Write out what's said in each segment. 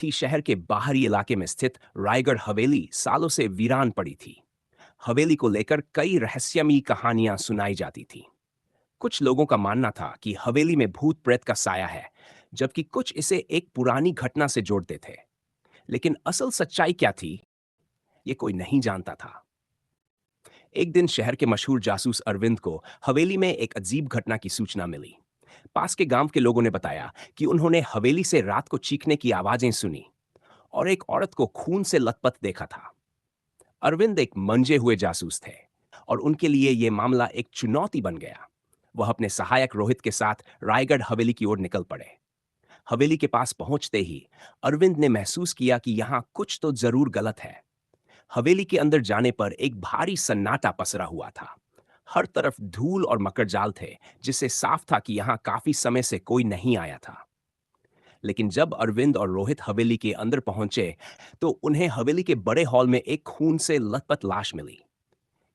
थी शहर के बाहरी इलाके में स्थित रायगढ़ हवेली सालों से वीरान पड़ी थी। हवेली को लेकर कई रहस्यमयी कहानियां सुनाई जाती थीं। कुछ लोगों का मानना था कि हवेली में भूत प्रेत का साया है, जबकि कुछ इसे एक पुरानी घटना से जोड़ते थे। लेकिन असल सच्चाई क्या थी, ये कोई नहीं जानता था। एक दिन शहर के मशहूर जासूस अरविंद को हवेली में एक अजीब घटना की सूचना मिली। पास के गांव के लोगों ने बताया कि उन्होंने हवेली से रात को चीखने की आवाजें सुनी और एक औरत को खून से लथपथ देखा था। अरविंद एक मंजे हुए जासूस थे और उनके लिए यह मामला एक चुनौती बन गया। वह अपने सहायक रोहित के साथ रायगढ़ हवेली की ओर निकल पड़े। हवेली के पास पहुंचते ही अरविंद ने महसूस किया कि यहां कुछ तो जरूर गलत है। हवेली के अंदर जाने पर एक भारी सन्नाटा पसरा हुआ था। हर तरफ धूल और मकड़जाल थे, जिससे साफ था कि यहां काफी समय से कोई नहीं आया था। लेकिन जब अरविंद और रोहित हवेली के अंदर पहुंचे, तो उन्हें हवेली के बड़े हॉल में एक खून से लथपथ लाश मिली।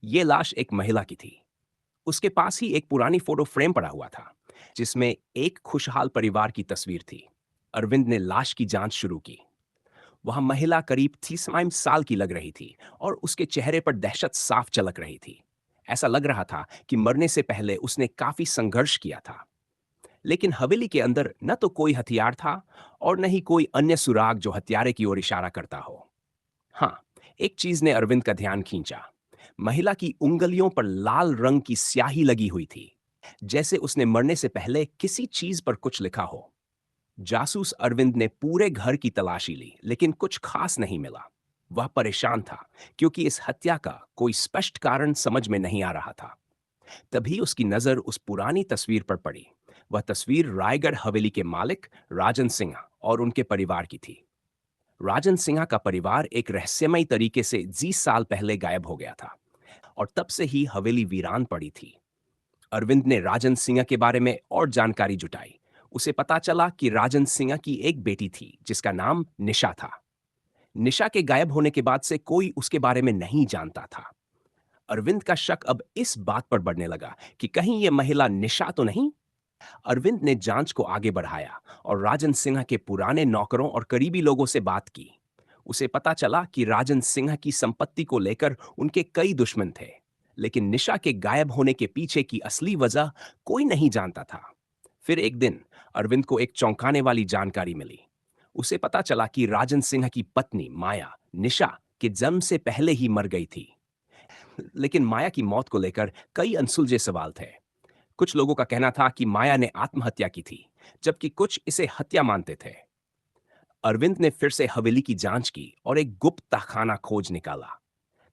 ये लाश एक महिला की थी। उसके पास ही एक पुरानी फोटो फ्रेम पड़ा हुआ था, जिसमें एक खुशहाल परिवार की तस्वीर थी। अरविंद ने लाश की जांच शुरू की। वह महिला करीब 30 साल की लग रही थी और उसके चेहरे पर दहशत साफ झलक रही थी। ऐसा लग रहा था कि मरने से पहले उसने काफी संघर्ष किया था। लेकिन हवेली के अंदर न तो कोई हथियार था और न ही कोई अन्य सुराग जो हत्यारे की ओर इशारा करता हो। हाँ, एक चीज ने अरविंद का ध्यान खींचा। महिला की उंगलियों पर लाल रंग की स्याही लगी हुई थी, जैसे उसने मरने से पहले किसी चीज पर कुछ लिखा हो। जासूस अरविंद ने पूरे घर की तलाशी ली, लेकिन कुछ खास नहीं मिला। वह परेशान था, क्योंकि इस हत्या का कोई स्पष्ट कारण समझ में नहीं आ रहा था। तभी उसकी नजर उस पुरानी तस्वीर पर पड़ी। वह तस्वीर रायगढ़ हवेली के मालिक राजन सिंह और उनके परिवार की थी। राजन सिंह का परिवार एक रहस्यमयी तरीके से 20 साल पहले गायब हो गया था और तब से ही हवेली वीरान पड़ी थी। अरविंद ने राजन सिंह के बारे में और जानकारी जुटाई। उसे पता चला कि राजन सिंह की एक बेटी थी, जिसका नाम निशा था। निशा के गायब होने के बाद से कोई उसके बारे में नहीं जानता था। अरविंद का शक अब इस बात पर बढ़ने लगा कि कहीं यह महिला निशा तो नहीं। अरविंद ने जांच को आगे बढ़ाया और राजन सिंह के पुराने नौकरों और करीबी लोगों से बात की। उसे पता चला कि राजन सिंह की संपत्ति को लेकर उनके कई दुश्मन थे, लेकिन निशा के गायब होने के पीछे की असली वजह कोई नहीं जानता था। फिर एक दिन अरविंद को एक चौंकाने वाली जानकारी मिली। उसे पता चला कि राजन सिंह की पत्नी माया निशा के जन्म से पहले ही मर गई थी। लेकिन माया की मौत को लेकर कई अनसुलझे सवाल थे। कुछ लोगों का कहना था कि माया ने आत्महत्या की थी, जबकि कुछ इसे हत्या मानते थे। अरविंद ने फिर से हवेली की जांच की और एक गुप्त तहखाना खोज निकाला।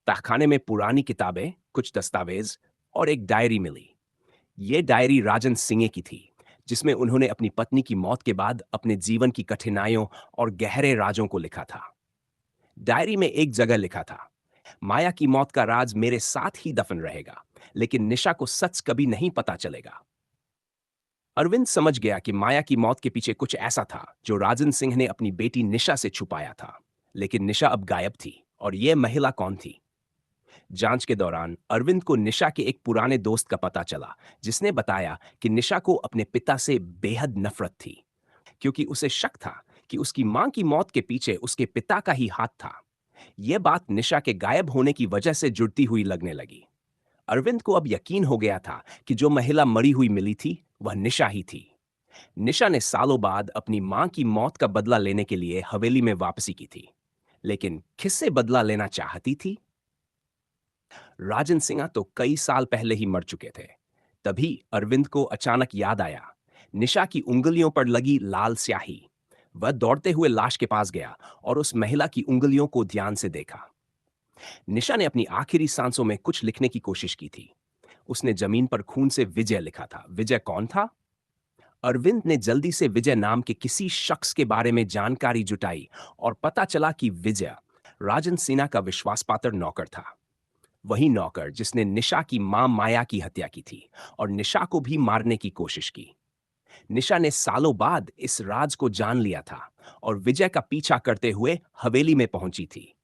तहखाने में पुरानी किताबें, कुछ दस्तावेज और एक डायरी मिली। ये डायरी राजन सिंह की थी, जिसमें उन्होंने अपनी पत्नी की मौत के बाद अपने जीवन की कठिनाइयों और गहरे राजों को लिखा था। डायरी में एक जगह लिखा था, माया की मौत का राज मेरे साथ ही दफन रहेगा, लेकिन निशा को सच कभी नहीं पता चलेगा। अरविंद समझ गया कि माया की मौत के पीछे कुछ ऐसा था जो राजन सिंह ने अपनी बेटी निशा से छुपाया था। लेकिन निशा अब गायब थी, और यह महिला कौन थी? जांच के दौरान अरविंद को निशा के एक पुराने दोस्त का पता चला, जिसने बताया कि निशा को अपने पिता से बेहद नफरत थी, क्योंकि उसे शक था कि उसकी मां की मौत के पीछे उसके पिता का ही हाथ था। यह बात निशा के गायब होने की वजह से जुड़ती हुई लगने लगी। अरविंद को अब यकीन हो गया था कि जो महिला मरी हुई मिली थी, वह निशा ही थी। निशा ने सालों बाद अपनी मां की मौत का बदला लेने के लिए हवेली में वापसी की थी। लेकिन किससे बदला लेना चाहती थी? राजन सिंह तो कई साल पहले ही मर चुके थे। तभी अरविंद को अचानक याद आया, निशा की उंगलियों पर लगी लाल स्याही। वह दौड़ते हुए लाश के पास गया और उस महिला की उंगलियों को ध्यान से देखा। निशा ने अपनी आखिरी सांसों में कुछ लिखने की कोशिश की थी। उसने जमीन पर खून से विजय लिखा था। विजय कौन था? अरविंद ने जल्दी से विजय नाम के किसी शख्स के बारे में जानकारी जुटाई और पता चला कि विजय राजन सिन्हा का विश्वासपात्र नौकर था। वही नौकर जिसने निशा की मां माया की हत्या की थी और निशा को भी मारने की कोशिश की। निशा ने सालों बाद इस राज को जान लिया था और विजय का पीछा करते हुए हवेली में पहुंची थी।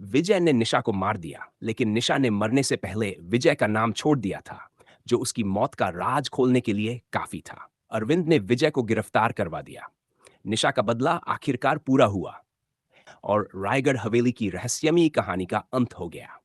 विजय ने निशा को मार दिया, लेकिन निशा ने मरने से पहले विजय का नाम छोड़ दिया था, जो उसकी मौत का राज खोलने के लिए काफी था। अरविंद ने विजय को गिरफ्तार करवा दिया। निशा का बदला आखिरकार पूरा हुआ। और रायगढ़ हवेली की रहस्यमयी कहानी का अंत हो गया।